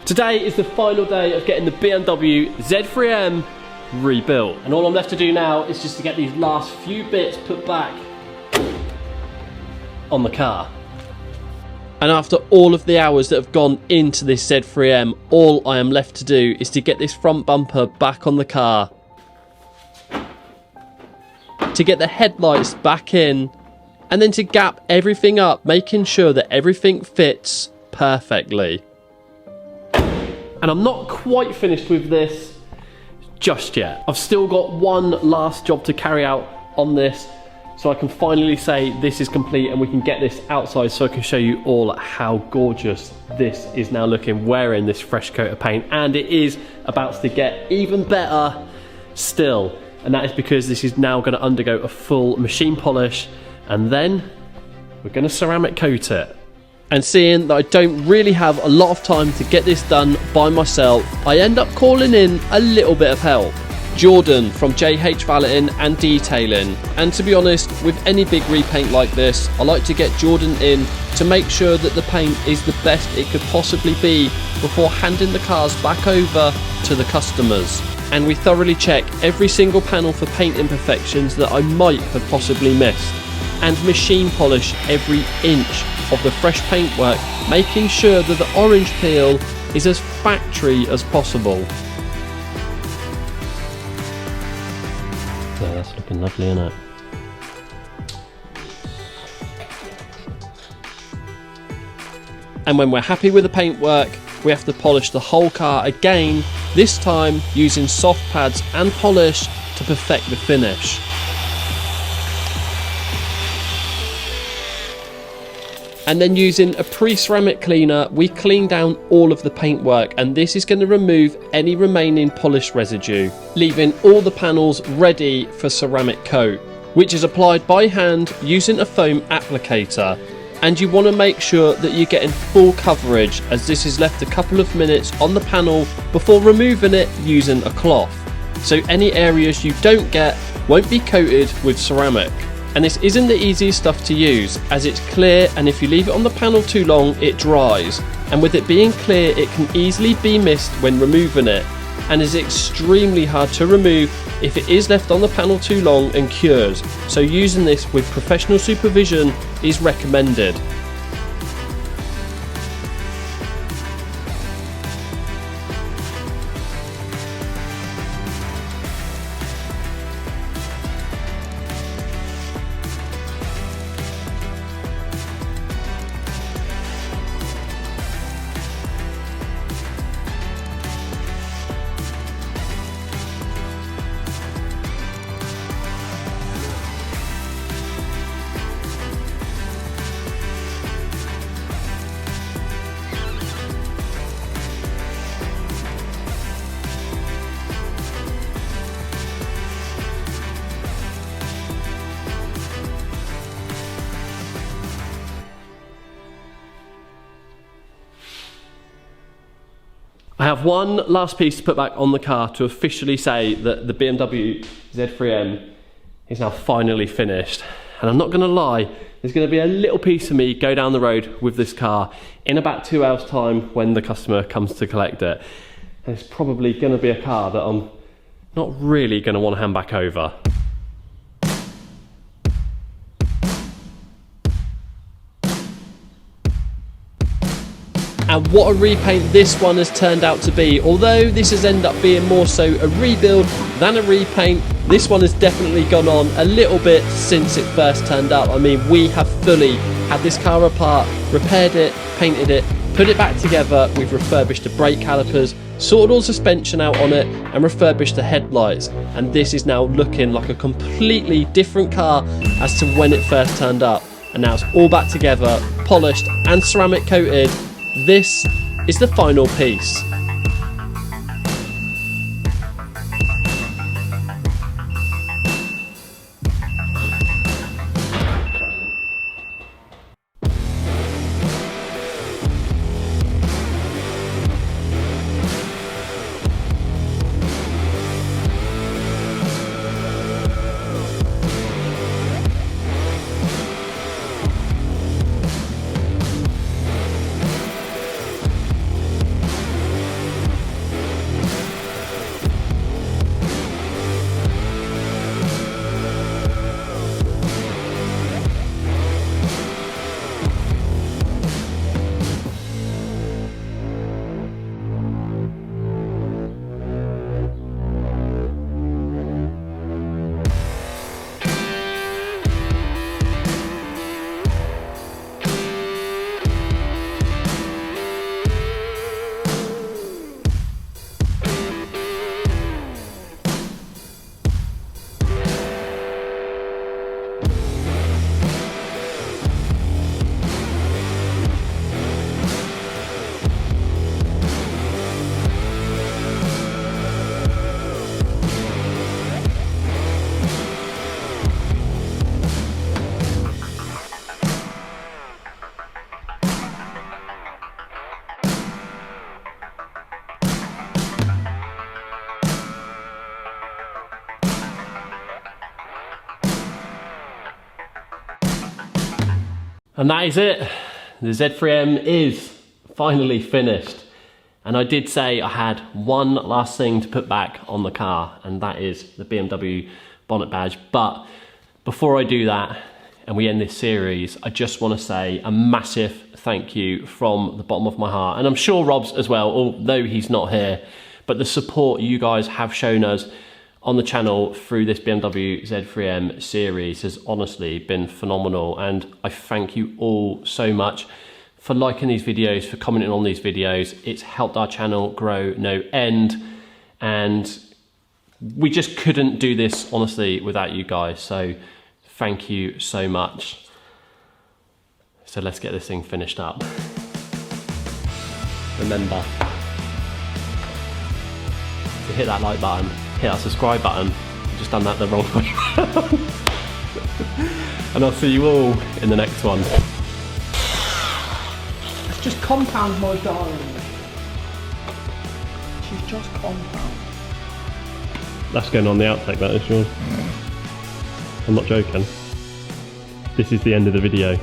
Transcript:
Today is the final day of getting the BMW Z3 M rebuilt. And all I'm left to do now is just to get these last few bits put back on the car. And after all of the hours that have gone into this Z3 M, all I am left to do is to get this front bumper back on the car, to get the headlights back in, and then to gap everything up, making sure that everything fits perfectly. And I'm not quite finished with this just yet. I've still got one last job to carry out on this, so I can finally say this is complete and we can get this outside so I can show you all how gorgeous this is now looking wearing this fresh coat of paint. And it is about to get even better still. And that is because this is now going to undergo a full machine polish, and then we're going to ceramic coat it. And seeing that I don't really have a lot of time to get this done by myself, I end up calling in a little bit of help. Jordan from JH Valeting and Detailing. And to be honest, with any big repaint like this, I like to get Jordan in to make sure that the paint is the best it could possibly be before handing the cars back over to the customers. And we thoroughly check every single panel for paint imperfections that I might have possibly missed, and machine polish every inch of the fresh paintwork, making sure that the orange peel is as factory as possible. Yeah, that's looking lovely, isn't it? And when we're happy with the paintwork, we have to polish the whole car again, this time using soft pads and polish to perfect the finish. And then using a pre-ceramic cleaner, we clean down all of the paintwork, and this is going to remove any remaining polish residue, leaving all the panels ready for ceramic coat, which is applied by hand using a foam applicator. And you want to make sure that you're getting full coverage, as this is left a couple of minutes on the panel before removing it using a cloth. So any areas you don't get won't be coated with ceramic. And this isn't the easiest stuff to use, as it's clear, and if you leave it on the panel too long it dries, and with it being clear it can easily be missed when removing it, and is extremely hard to remove if it is left on the panel too long and cures, so using this with professional supervision is recommended. I have one last piece to put back on the car to officially say that the BMW Z3 M is now finally finished. And I'm not going to lie, there's going to be a little piece of me go down the road with this car in about 2 hours time when the customer comes to collect it. And it's probably going to be a car that I'm not really going to want to hand back over. And what a repaint this one has turned out to be. Although this has ended up being more so a rebuild than a repaint, this one has definitely gone on a little bit since it first turned up. I mean, we have fully had this car apart, repaired it, painted it, put it back together. We've refurbished the brake calipers, sorted all suspension out on it, and refurbished the headlights. And this is now looking like a completely different car as to when it first turned up. And now it's all back together, polished and ceramic coated. This is the final piece. And that is it. The Z3M is finally finished. And I did say I had one last thing to put back on the car, and that is the BMW bonnet badge. But before I do that, and we end this series, I just want to say a massive thank you from the bottom of my heart. And I'm sure Rob's as well, although he's not here. But the support you guys have shown us on the channel through this BMW Z3M series has honestly been phenomenal, and I thank you all so much for liking these videos, for commenting on these videos. It's helped our channel grow no end, and we just couldn't do this honestly without you guys, so thank you so much. So let's get this thing finished up. Remember to hit that like button, hit that subscribe button. I've just done that the wrong way. And I'll see you all in the next one. It's just compound, my darling. She's just compound. That's going on the outtake, that is yours. I'm not joking. This is the end of the video.